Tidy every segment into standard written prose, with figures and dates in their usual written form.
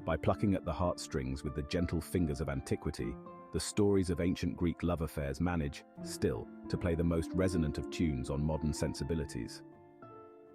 By plucking at the heartstrings with the gentle fingers of antiquity, the stories of ancient Greek love affairs manage, still, to play the most resonant of tunes on modern sensibilities.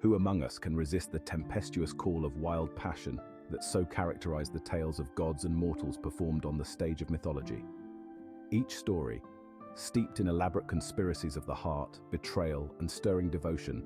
Who among us can resist the tempestuous call of wild passion that so characterized the tales of gods and mortals performed on the stage of mythology? Each story, steeped in elaborate conspiracies of the heart, betrayal, and stirring devotion,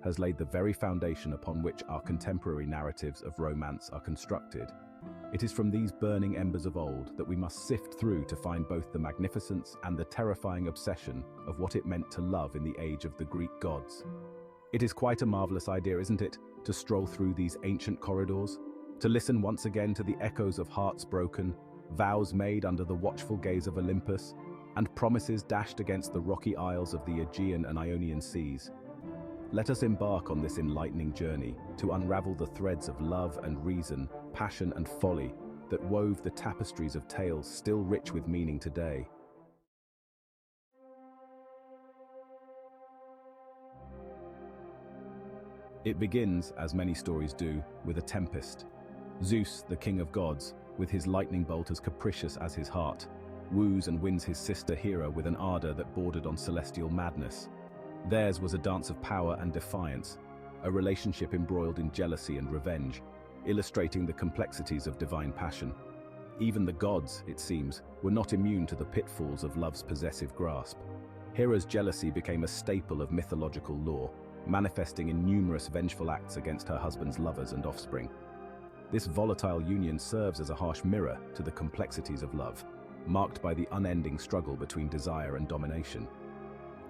has laid the very foundation upon which our contemporary narratives of romance are constructed. It is from these burning embers of old that we must sift through to find both the magnificence and the terrifying obsession of what it meant to love in the age of the Greek gods. It is quite a marvelous idea, isn't it, to stroll through these ancient corridors, to listen once again to the echoes of hearts broken, vows made under the watchful gaze of Olympus, and promises dashed against the rocky isles of the Aegean and Ionian seas. Let us embark on this enlightening journey to unravel the threads of love and reason, passion and folly that wove the tapestries of tales still rich with meaning today. It begins, as many stories do, with a tempest. Zeus, the king of gods, with his lightning bolt as capricious as his heart, woos and wins his sister Hera with an ardor that bordered on celestial madness. Theirs was a dance of power and defiance, a relationship embroiled in jealousy and revenge, illustrating the complexities of divine passion. Even the gods, it seems, were not immune to the pitfalls of love's possessive grasp. Hera's jealousy became a staple of mythological lore, manifesting in numerous vengeful acts against her husband's lovers and offspring. This volatile union serves as a harsh mirror to the complexities of love, marked by the unending struggle between desire and domination.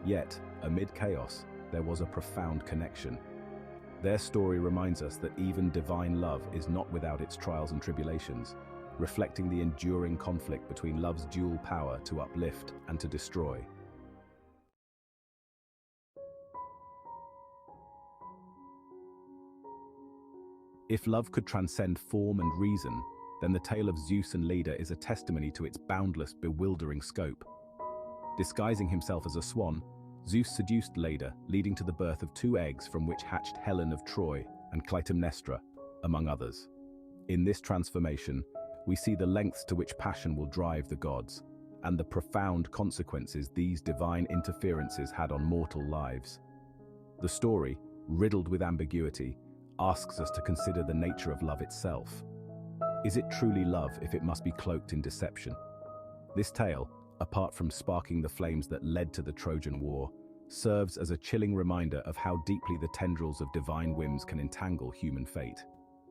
Yet, amid chaos, there was a profound connection. Their story reminds us that even divine love is not without its trials and tribulations, reflecting the enduring conflict between love's dual power to uplift and to destroy. If love could transcend form and reason, then the tale of Zeus and Leda is a testimony to its boundless, bewildering scope. Disguising himself as a swan, Zeus seduced Leda, leading to the birth of two eggs from which hatched Helen of Troy and Clytemnestra, among others. In this transformation, we see the lengths to which passion will drive the gods, and the profound consequences these divine interferences had on mortal lives. The story, riddled with ambiguity, asks us to consider the nature of love itself. Is it truly love if it must be cloaked in deception? This tale, apart from sparking the flames that led to the Trojan War, serves as a chilling reminder of how deeply the tendrils of divine whims can entangle human fate.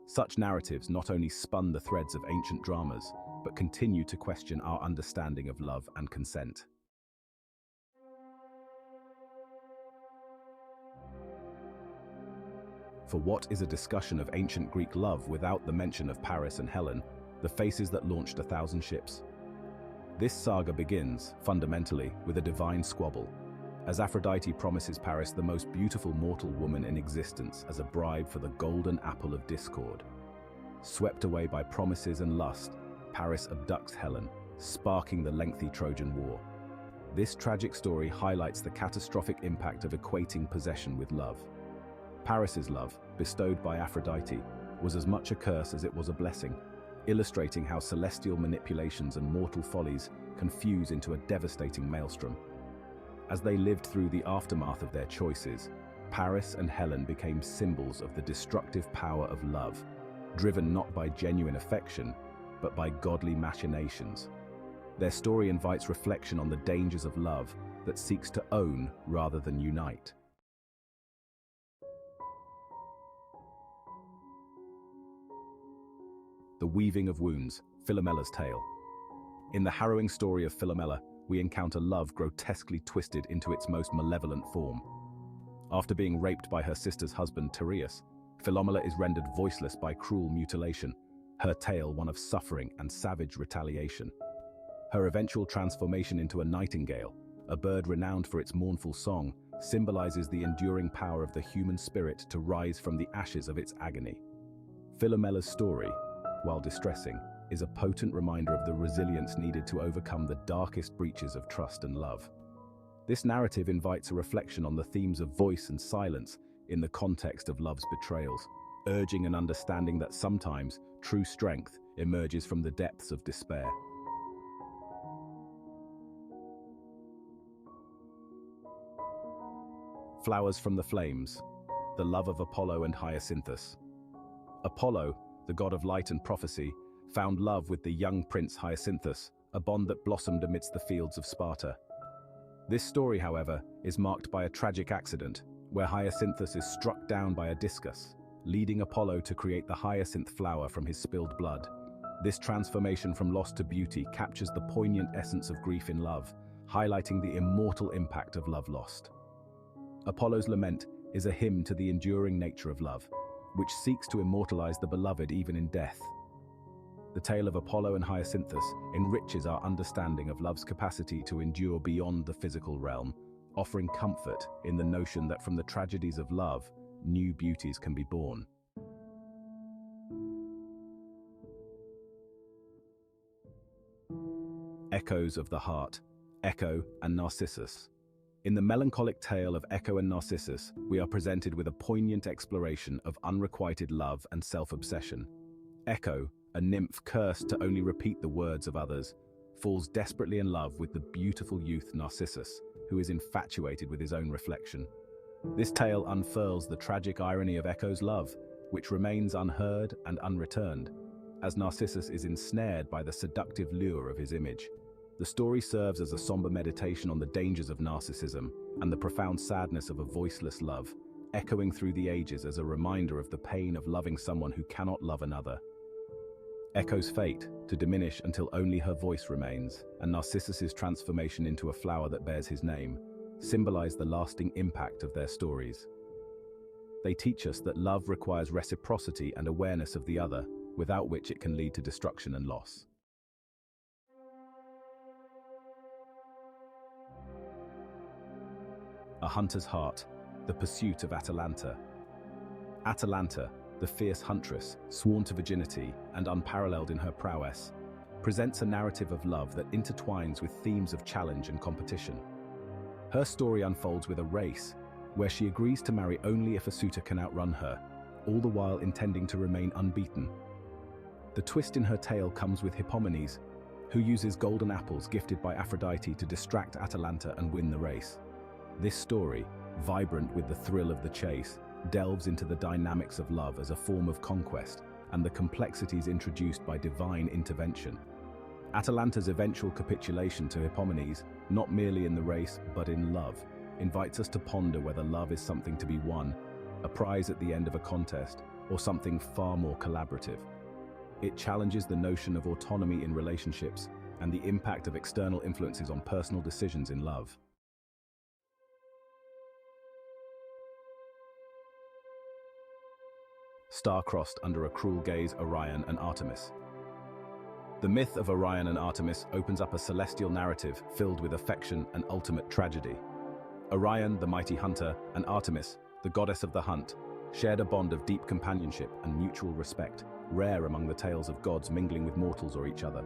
Such narratives not only spun the threads of ancient dramas, but continue to question our understanding of love and consent. For what is a discussion of ancient Greek love without the mention of Paris and Helen, the faces that launched 1,000 ships? This saga begins, fundamentally, with a divine squabble, as Aphrodite promises Paris the most beautiful mortal woman in existence as a bribe for the golden apple of discord. Swept away by promises and lust, Paris abducts Helen, sparking the lengthy Trojan War. This tragic story highlights the catastrophic impact of equating possession with love. Paris's love, bestowed by Aphrodite, was as much a curse as it was a blessing, illustrating how celestial manipulations and mortal follies can fuse into a devastating maelstrom. As they lived through the aftermath of their choices, Paris and Helen became symbols of the destructive power of love, driven not by genuine affection, but by godly machinations. Their story invites reflection on the dangers of love that seeks to own rather than unite. The weaving of wounds, Philomela's tale. In the harrowing story of Philomela, we encounter love grotesquely twisted into its most malevolent form. After being raped by her sister's husband Tereus, Philomela is rendered voiceless by cruel mutilation, her tale one of suffering and savage retaliation. Her eventual transformation into a nightingale, a bird renowned for its mournful song, symbolizes the enduring power of the human spirit to rise from the ashes of its agony. Philomela's story, while distressing, is a potent reminder of the resilience needed to overcome the darkest breaches of trust and love. This narrative invites a reflection on the themes of voice and silence in the context of love's betrayals, urging an understanding that sometimes true strength emerges from the depths of despair. Flowers from the flames, the love of Apollo and Hyacinthus. Apollo, the god of light and prophecy, found love with the young prince Hyacinthus, a bond that blossomed amidst the fields of Sparta. This story, however, is marked by a tragic accident, where Hyacinthus is struck down by a discus, leading Apollo to create the hyacinth flower from his spilled blood. This transformation from loss to beauty captures the poignant essence of grief in love, highlighting the immortal impact of love lost. Apollo's lament is a hymn to the enduring nature of love, which seeks to immortalize the beloved even in death. The tale of Apollo and Hyacinthus enriches our understanding of love's capacity to endure beyond the physical realm, offering comfort in the notion that from the tragedies of love, new beauties can be born. Echoes of the heart, Echo and Narcissus. In the melancholic tale of Echo and Narcissus, we are presented with a poignant exploration of unrequited love and self-obsession. Echo, a nymph cursed to only repeat the words of others, falls desperately in love with the beautiful youth Narcissus, who is infatuated with his own reflection. This tale unfurls the tragic irony of Echo's love, which remains unheard and unreturned, as Narcissus is ensnared by the seductive lure of his image. The story serves as a somber meditation on the dangers of narcissism and the profound sadness of a voiceless love, echoing through the ages as a reminder of the pain of loving someone who cannot love another. Echo's fate, to diminish until only her voice remains, and Narcissus's transformation into a flower that bears his name, symbolize the lasting impact of their stories. They teach us that love requires reciprocity and awareness of the other, without which it can lead to destruction and loss. A hunter's heart, the pursuit of Atalanta. Atalanta, the fierce huntress, sworn to virginity and unparalleled in her prowess, presents a narrative of love that intertwines with themes of challenge and competition. Her story unfolds with a race, where she agrees to marry only if a suitor can outrun her, all the while intending to remain unbeaten. The twist in her tale comes with Hippomenes, who uses golden apples gifted by Aphrodite to distract Atalanta and win the race. This story, vibrant with the thrill of the chase, delves into the dynamics of love as a form of conquest and the complexities introduced by divine intervention. Atalanta's eventual capitulation to Hippomenes, not merely in the race but in love, invites us to ponder whether love is something to be won, a prize at the end of a contest, or something far more collaborative. It challenges the notion of autonomy in relationships and the impact of external influences on personal decisions in love. Star-crossed under a cruel gaze, Orion and Artemis. The myth of Orion and Artemis opens up a celestial narrative filled with affection and ultimate tragedy. Orion, the mighty hunter, and Artemis, the goddess of the hunt, shared a bond of deep companionship and mutual respect, rare among the tales of gods mingling with mortals or each other.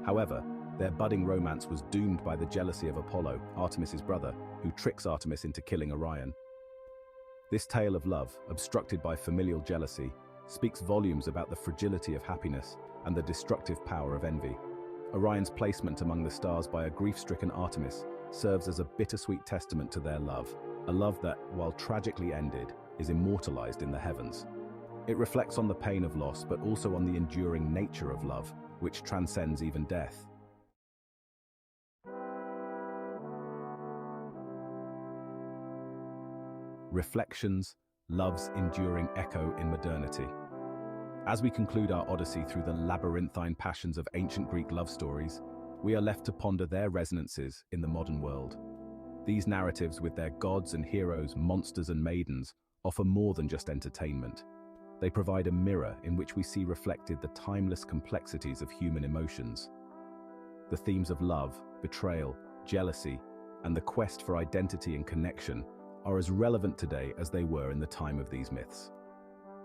However, their budding romance was doomed by the jealousy of Apollo, Artemis's brother, who tricks Artemis into killing Orion. This tale of love, obstructed by familial jealousy, speaks volumes about the fragility of happiness and the destructive power of envy. Orion's placement among the stars by a grief-stricken Artemis serves as a bittersweet testament to their love, a love that, while tragically ended, is immortalized in the heavens. It reflects on the pain of loss, but also on the enduring nature of love, which transcends even death. Reflections, love's enduring echo in modernity. As we conclude our odyssey through the labyrinthine passions of ancient Greek love stories, we are left to ponder their resonances in the modern world. These narratives, with their gods and heroes, monsters and maidens, offer more than just entertainment. They provide a mirror in which we see reflected the timeless complexities of human emotions. The themes of love, betrayal, jealousy, and the quest for identity and connection are as relevant today as they were in the time of these myths.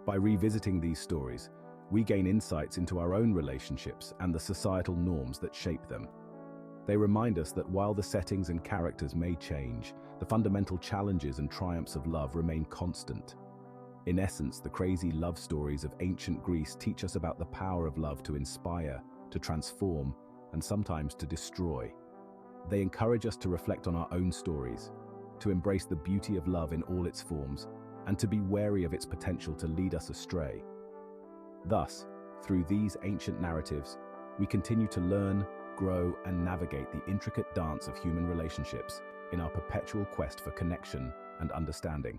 By revisiting these stories, we gain insights into our own relationships and the societal norms that shape them. They remind us that while the settings and characters may change, the fundamental challenges and triumphs of love remain constant. In essence, the crazy love stories of ancient Greece teach us about the power of love to inspire, to transform, and sometimes to destroy. They encourage us to reflect on our own stories, to embrace the beauty of love in all its forms, and to be wary of its potential to lead us astray. Thus, through these ancient narratives, we continue to learn, grow, and navigate the intricate dance of human relationships in our perpetual quest for connection and understanding.